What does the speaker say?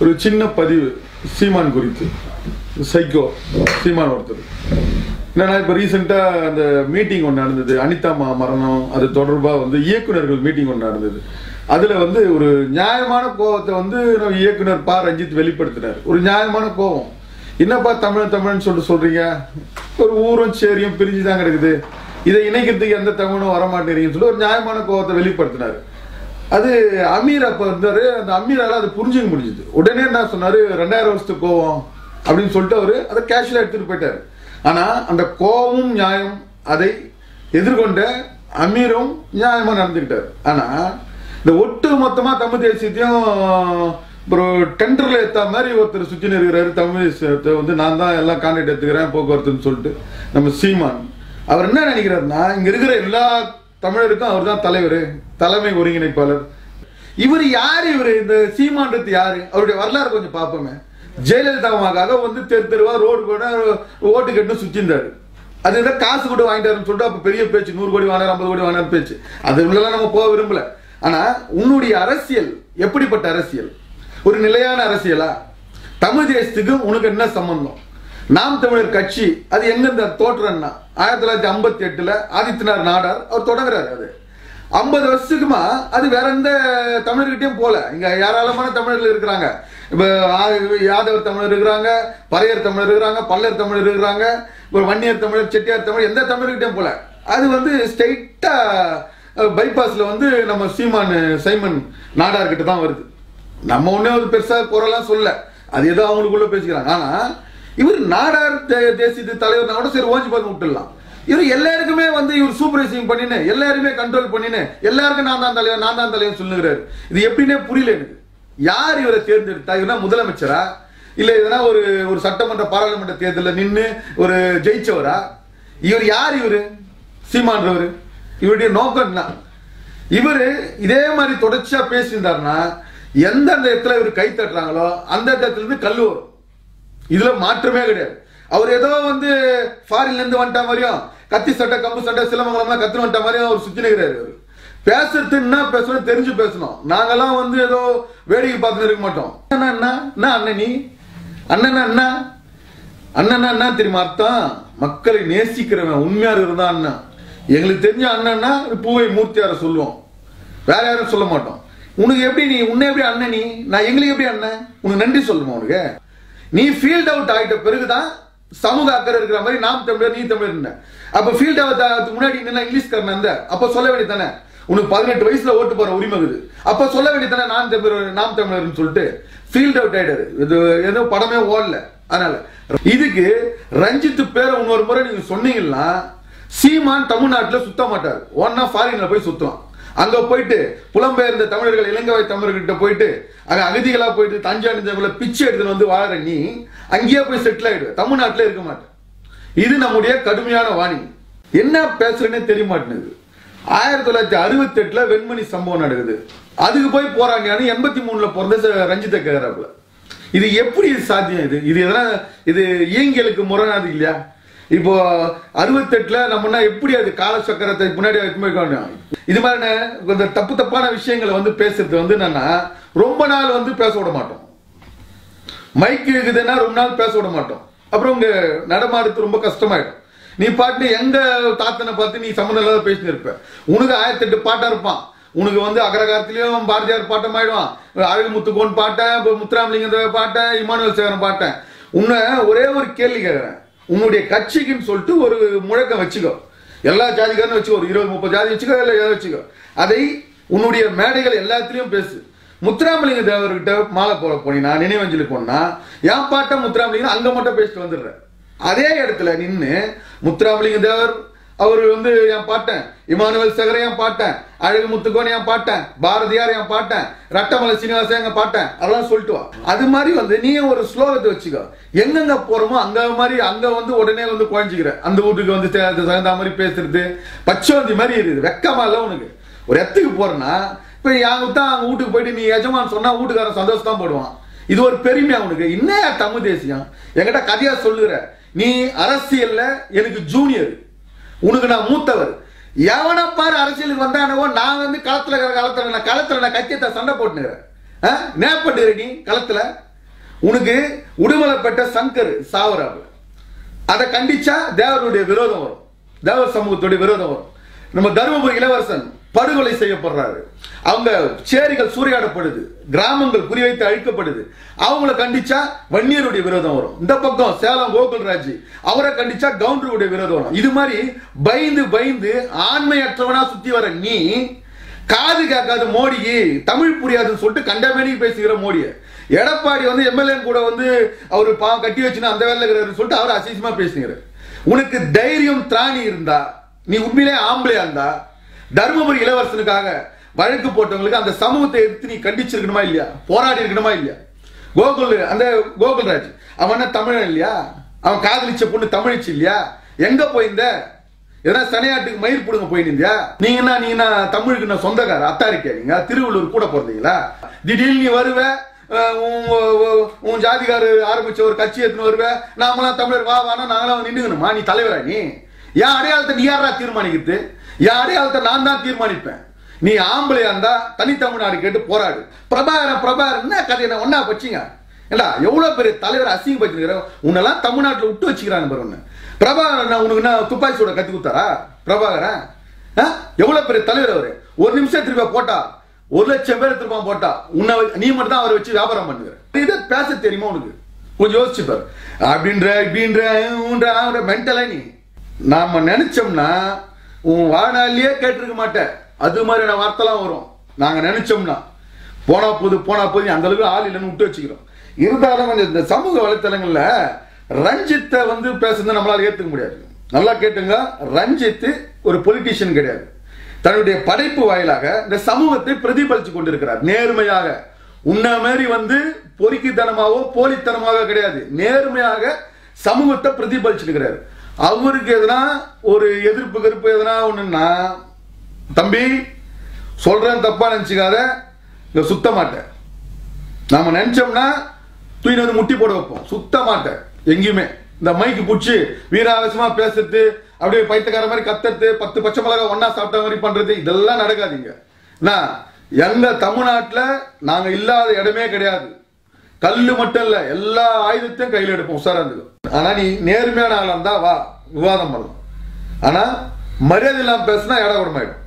ஒரு சின்ன பதிவு சீமான் குறித்து. சைக்கோ சீமான் ஒருத்தர் என்னன்னா, இப்போ ரீசெண்டாக அந்த மீட்டிங் ஒன்று நடந்தது, அனிதா மரணம், அது தொடர்பாக வந்து இயக்குநர்கள் மீட்டிங் ஒன்று நடந்தது. அதில் வந்து ஒரு நியாயமான கோபத்தை வந்து இயக்குனர் பா ரஞ்சித் வெளிப்படுத்தினார். ஒரு நியாயமான கோபம், என்னப்பா தமிழ்னு சொல்றீங்க, ஒரு ஊரும் சேரியும் பிரிஞ்சு தான் கிடக்குது, இதை இணைக்கிறதுக்கு எந்த தமிழும் வரமாட்டேறீங்கன்னு சொல்லி ஒரு நியாயமான கோபத்தை வெளிப்படுத்தினார். அது அமீர் அப்போ இருந்தாரு, அந்த அமீரால அது புரிஞ்சுக்க முடிஞ்சுது. உடனே என்ன சொன்னாரு, 2000 வருஷத்துக்கு கோவம் அப்படின்னு சொல்லிட்டு அவரு அதை கேஷுவலா எடுத்துட்டு போயிட்டாரு. ஆனா அந்த கோபமும் நியாயம், அதை எதிர்கொண்ட அமீரும் நியாயமா நடந்துக்கிட்டாரு. ஆனா இந்த ஒட்டு மொத்தமா தமிழ் தேசியத்தையும் ஒரு டெண்டர்ல ஏற்ற மாதிரி ஒருத்தர் சுற்றி இருக்கிறாரு. தமிழ் வந்து நான் தான் எல்லாம் கான்ட்ராக்ட் எடுத்துக்கிறேன் போக்குவரத்துன்னு சொல்லிட்டு நம்ம சீமான் அவர் என்ன நினைக்கிறாருன்னா, இங்க இருக்கிற எல்லா தமிழருக்கும் அவர் தான் தலைவர், தலைமை ஒருங்கிணைப்பாளர். இவர் யாரு? இவர் இந்த சீமான்றது யாரு? அவருடைய வரலாறு கொஞ்சம் பார்ப்போமே. ஜெயலலிதாவுக்காக வந்து தெருவா ரோடு கூட ஓட்டு கட்டு சுற்றிருந்தாரு. அது ஏதாவது காசு கூட வாங்கிட்டாருன்னு சொல்லிட்டு அப்ப பெரிய பேச்சு, 100 கோடி வாங்கினார், 50 கோடி வாங்கினார் பேச்சு. அது உள்ளலாம் நம்ம போக விரும்பல. ஆனா உன்னுடைய அரசியல் எப்படிப்பட்ட அரசியல்? ஒரு நிலையான அரசியலா? தமிழ் தேசத்துக்கு உனக்கு என்ன சம்பந்தம்? நாம் தமிழர் கட்சி அது எங்க தோற்றம்னா 1958 ஆதித்யநாத் நாடார் அவர் தொடங்குறாரு. அது 50 வருஷத்துக்குமா அது வேற எந்த தமிழர்கிட்டையும் போல. இங்க ஏராளமான தமிழர்கள் இருக்கிறாங்க. இப்ப யாதவர் தமிழர் இருக்கிறாங்க, பறையர் தமிழர் இருக்கிறாங்க, பல்லர் தமிழர் இருக்கிறாங்க, ஒரு வன்னியர் தமிழர், செட்டியார் தமிழர், எந்த தமிழர்கிட்டையும் போல. அது வந்து ஸ்ட்ரெயிட்டா பைபாஸ்ல வந்து நம்ம சைமன் நாடார் கிட்ட தான் வருது. நம்ம ஒன்னே ஒரு பெருசா குரலாம் சொல்ல, அது ஏதோ அவங்களுக்குள்ள பேசிக்கிறாங்க. ஆனா இவர் நாடார் தேசிய தலைவர் கூட சரி ஓஞ்சி பார்க்க விட்டுடலாம். இவர் எல்லாருக்குமே வந்து இவர் சூப்பர்வைசிங் பண்ணின்னு எல்லாருமே கண்ட்ரோல் பண்ணின்னு எல்லாருக்கும் நான் தான் தலைவர் சொல்லுகிறாரு. இது எப்படின்னே புரியல எனக்கு. யார் இவரை தேர்ந்தெடுத்தா? இவனா முதலமைச்சரா இல்ல இதனா ஒரு சட்டமன்ற பாராளுமன்ற தேர்தலில் நின்று ஒரு ஜெயிச்சவரா? இவர் யார்? இவரு சீமான்றவர் இவருடைய நோக்கம் என்ன? இவரு இதே மாதிரி தொடர்ச்சியா பேசியிருந்தாருன்னா எந்தெந்த இடத்துல இவர் கை தட்டுறாங்களோ அந்த இடத்துல இருந்து கல் வரும். இதுல மாற்றமே கிடையாது. அவர் ஏதோ வந்து ஃபாரின்ல இருந்து வந்துட்ட மாதிரியும் கத்தி சட்டை கம்பு சட்டை சிலமங்கலம்லாம் கத்து வந்துட்ட மாதிரியும் அவர் சுத்தி நிற்கிறாரு. அவர் பேசுறது என்ன பேசணும் தெரிஞ்சு பேசணும். நாங்கெல்லாம் வந்து ஏதோ வேடிக்கை பார்த்து இருக்க மாட்டோம். அண்ணனி அண்ணனா என்ன தெரியுமா அர்த்தம்? மக்களை நேசிக்கிறவன் உண்மையா இருந்தா அண்ணன். எங்களுக்கு தெரிஞ்ச அண்ணன்னா பூவை மூர்த்தியார சொல்லுவோம், வேற யாரும் சொல்ல மாட்டோம். உனக்கு எப்படி உன்னை எப்படி அண்ணன்? நான் எங்களுக்கு எப்படி அண்ணன்? உனக்கு நன்றி சொல்லுமா? உனக்கு நீ ஃபீல்ட் அவுட் ஆகிட்ட பிறகுதான் சமூக அக்கறை இருக்கிற மாதிரி நாம் தமிழர் நீ தமிழர். அப்ப ஃபீல்ட் அவுட் ஆகிறதுக்கு முன்னாடி இங்கிலீஷ்காரன் இருந்த அப்ப சொல்ல வேண்டியதானே, உனக்கு 18 வயசுல ஓட்டு போற உரிமை இருக்குது, அப்ப சொல்ல வேண்டியதானே நாம் தமிழர்னு சொல்லிட்டு ஃபீல்ட் அவுட் ஆயிட்டாரு. இது ஏதோ படமே ஓடல. அதனால இதுக்கு ரஞ்சித் பேரை இன்னொரு முறை நீங்க சொன்னீங்கன்னா சீமான் தமிழ்நாட்டில் சுத்த மாட்டார், ஒன்னா ஃபாரின்ல போய் சுத்தலாம். அங்க போயிட்டு புலம்பெயர்ந்த தமிழர்கள் இலங்கை தமிழர்கிட்ட போயிட்டு அங்க அகதிகளா போயிட்டு தஞ்சாவூர்ல பிச்சை எடுத்துன்னு வந்து வாழற நீ அங்கேயே போய் செட்டில் ஆயிடுவ, தமிழ்நாட்டில இருக்க மாட்டேன். இது நம்முடைய கடுமையான வாணி. என்ன பேசுறேன்னே தெரிய மாட்டேங்குது. 1968 வெண்மணி சம்பவம் நடக்குது, அதுக்கு போய் போராடியான்னு 83 பிறந்த ரஞ்சித்தை கேட்கிறாப்புல. இது எப்படி சாத்தியம்? இது எதனா இது இயங்கியலுக்கு முரணாது இல்லையா? இப்போ 68 நம்ம எப்படி அது கால சக்கரத்தை முன்னாடி இது மாதிரி தப்பான விஷயங்களை வந்து பேசுறது வந்து என்னன்னா ரொம்ப நாள் வந்து பேச விட மாட்டோம். மைக் இருக்குதுன்னா ரொம்ப நாள் பேச விட மாட்டோம். அப்புறம் உங்க நடமாடுறது ரொம்ப கஷ்டமாயிடும். நீ பாட்டு எங்க தாத்தனை பார்த்து நீ சம்மந்தம் இல்லாத பேசிட்டு இருப்ப. உனக்கு 1008 பாட்டா இருப்பான். உனக்கு வந்து அகரகாரத்திலயும் பாரதியார் பாட்டம் ஆயிடுவான், அழகு முத்துக்கோன் பாட்டேன், முத்துராமலிங்க பாட்டேன், இமானுவேல் சேகரன் பாட்டேன். உன்னை ஒரே ஒரு கேள்வி கேட்கிறேன், உன்னுடைய கட்சிக்குன்னு சொல்லிட்டு ஒரு முழக்கம் வச்சுக்கோ, எல்லா ஜாதிக்காரனும் வச்சுக்கோ, ஒரு 20-30 ஜாதி வச்சுக்கோ, இல்லை வச்சுக்கோ, அதை உன்னுடைய மேடைகள் எல்லாத்திலையும் பேசு. முத்துராமலிங்க தேவர்கிட்ட மாலை போட போனீங்கன்னா நினைவஞ்சலி போனா என் பாட்டம் முத்துராமலிங்க அங்க மட்டும் பேசிட்டு வந்துடுற. அதே இடத்துல நின்று முத்துராமலிங்க தேவர் அவர் வந்து என் பாட்டேன், இமானுவேல் சேகர் என் பாட்டேன், அழகு முத்துக்கோன் என் பாட்டேன், பாரதியார் என் பாட்டேன், ரட்டமலை சீனிவாசன் எங்க பாட்டேன், அதெல்லாம் சொல்லிட்டு வா. அது மாதிரி வந்து நீ ஒரு ஸ்லோகத்தை வச்சுக்கோ. எங்கெங்க போறோமோ அங்க மாதிரி அங்க வந்து உடனே வந்து குழஞ்சிக்கிற அந்த வீட்டுக்கு வந்து தகுந்த மாதிரி பேசுறது பச்சோந்தி மாதிரி இருக்குது. வெக்கமா இல்ல உனக்கு? ஒரு இடத்துக்கு போறேன்னா இப்ப தான் அவங்க வீட்டுக்கு போயிட்டு நீ எஜமான் சொன்னா வீட்டுக்காரன் சந்தோஷம் தான் போடுவான். இது ஒரு பெருமையா உனக்கு? இன்னையா தமிழ் தேசியம் என்கிட்ட கதையா சொல்லுற? நீ அரசியல்ல எனக்கு ஜூனியர், உனக்கு நான் மூத்தவர். எவனை பாரு அரசியலுக்கு வந்தானவோ நான் வந்து களத்துல நான் கத்தியத்தை சண்டை போட்டுனுக்கிறேன். நேப்பட்டு ரெடி களத்துல உனக்கு உடுமலைப்பட்ட சங்கர் சாவராபு அதை கண்டிச்சா தேவருடைய விரோதம் வரும், தேவர் சமூகத்துடைய விரோதம் வரும். நம்ம தருமபுரி இளவரசன் படுகொலை செய்யப்படுறாரு, அவங்க சேரிகள் சூறையாடப்படுது, கிராமங்கள் குறிவைத்து அழிக்கப்படுது, அவங்கள கண்டிச்சா வன்னியருடைய விரோதம் வரும். இந்த பக்கம் சேலம் கோகுல்ராஜ் அவரை கண்டிச்சா கவுண்டருடைய விரோதம் வரும். இது மாதிரி பயந்து பயந்து ஆண்மையற்றவனா சுத்தி வர நீ காது கேட்காத மோடிக்கு தமிழ் புரியாதுன்னு சொல்லிட்டு கண்டமேனிக்கு பேசுகிற மோடியை எடப்பாடி வந்து எம்எல்ஏ கூட வந்து அவரு கட்டி வச்சுன்னா அந்த வேலை இருக்கிறாரு சொல்லிட்டு அவர் அசிசமா பேசுகிறார். உனக்கு தைரியம் திராணி இருந்தா, நீ உண்மையிலே ஆம்பளையா இருந்தா, தர்மபுரி இளவரசனுக்காக வழக்கு போட்டவங்களுக்கு அந்த சமூகத்தை எடுத்து நீ கண்டிச்சிருக்கணுமா இல்லையா, போராடி இருக்கணுமா இல்லையா? கோகுல்ராஜ் அவன் தமிழன் இல்லையா, அவன் காதலிச்ச பொண்ணு தமிழிச்சு இல்லையா, எங்க போயிருந்த? எதனா சனையாட்டுக்கு மயிர் புடுங்க போயிருந்தியா? நீங்க தமிழுக்கு நான் சொந்தக்கார அத்தாரிக்கா, திருவள்ளூர் கூட பிறந்தீங்களா? திடீர்னு நீ வருவ, உன் ஜாதிகாரு ஆரம்பிச்ச ஒரு கட்சி எடுத்துன்னு வருவேன், நாமெல்லாம் தமிழர் வானா நாங்களாம் நின்றுக்கணுமா? நீ தலைவரா? நீ என் அடையாளத்தை நீ யாரா தீர்மானிக்கிறது? என் அடையாளத்தை நான் தான் தீர்மானிப்பேன். நீ ஆம்பளையா இருந்தா தனித்தமிழ்நாடு கேட்டு போராடு. பிரபாகரன் என்ன கதையை ஒன்னா வச்சிங்க? ஏண்டா எவ்வளவு பெரிய தலைவர் அசிங்கப்படுத்திருக்கிற, உன்னெல்லாம் தமிழ்நாட்டில் விட்டு வச்சுக்கிறாங்க பாரு. பிரபாகரன் உனக்கு என்ன துப்பாக்கி சூட கத்து கொடுத்தாரா? பிரபாகரன் எவ்வளவு பெரிய தலைவர் அவரு. ஒரு நிமிஷம் திரும்ப போட்டா 1,00,000 பேர் திரும்ப போட்டா உன்னை நீ மட்டும் தான் அவரை வச்சு வியாபாரம் பண்ணுகிற. இதை பேச தெரியுமா உனக்கு? கொஞ்சம் யோசிச்சுப்பார். அப்படின்ற மென்டலா நீ நாம நினைச்சோம்னா உன் வாழ்நாளிலேயே கேட்டிருக்க மாட்டேன். அது மாதிரியான வார்த்தைலாம் வரும். நாங்க நினைச்சோம்னா போனா போது அந்த அளவுக்கு ஆள் இல்லைன்னு விட்டு வச்சுக்கிறோம். இருந்தாலும் கொஞ்சம் இந்த சமூக வலைத்தளங்கள்ல ரஞ்சித்தை வந்து பேசுறது நம்மளால ஏத்துக்க முடியாது. நல்லா கேட்டுங்க, ரஞ்சித் ஒரு பொலிட்டீஷியன் கிடையாது. தன்னுடைய படைப்பு வாயிலாக இந்த சமூகத்தை பிரதிபலிச்சு கொண்டிருக்கிறார் நேர்மையாக. உன்ன மாதிரி வந்து பொறுக்கித்தனமாவோ போலித்தனமாக கிடையாது, நேர்மையாக சமூகத்தை பிரதிபலிச்சிருக்கிறார். அவருக்கு எதனா ஒரு எதிர்ப்பு எதனா ஒண்ணுன்னா, தம்பி சொல்றேன் தப்பா நினைச்சுக்காத, சுத்த மாட்டேன். நாம நினைச்சோம்னா தூக்கி வந்து முட்டி போட வைப்போம். சுத்த மாட்டேன் எங்கேயுமே. இந்த மைக்கு புடிச்சு வீராவேசமா பேசுறது, அப்படியே பைத்தியக்கார மாதிரி கத்துறது, 10 பச்சை மிளகா ஒன்னா சாப்பிட்ட மாதிரி பண்றது, இதெல்லாம் நடக்காதீங்க. எங்க தமிழ்நாட்டுல நாங்க இல்லாத இடமே கிடையாது. கல்லு மட்டும் இல்ல, எல்லா ஆயுதத்தையும் கையில் எடுப்போம் உசாராந்துக்கு. ஆனா நீ நேர்மையான ஆளா இருந்தா வா, விவாதம் பண்ணலாம். ஆனா மரியாதை இல்லாம பேசினா இடம் விடமாயிடும்.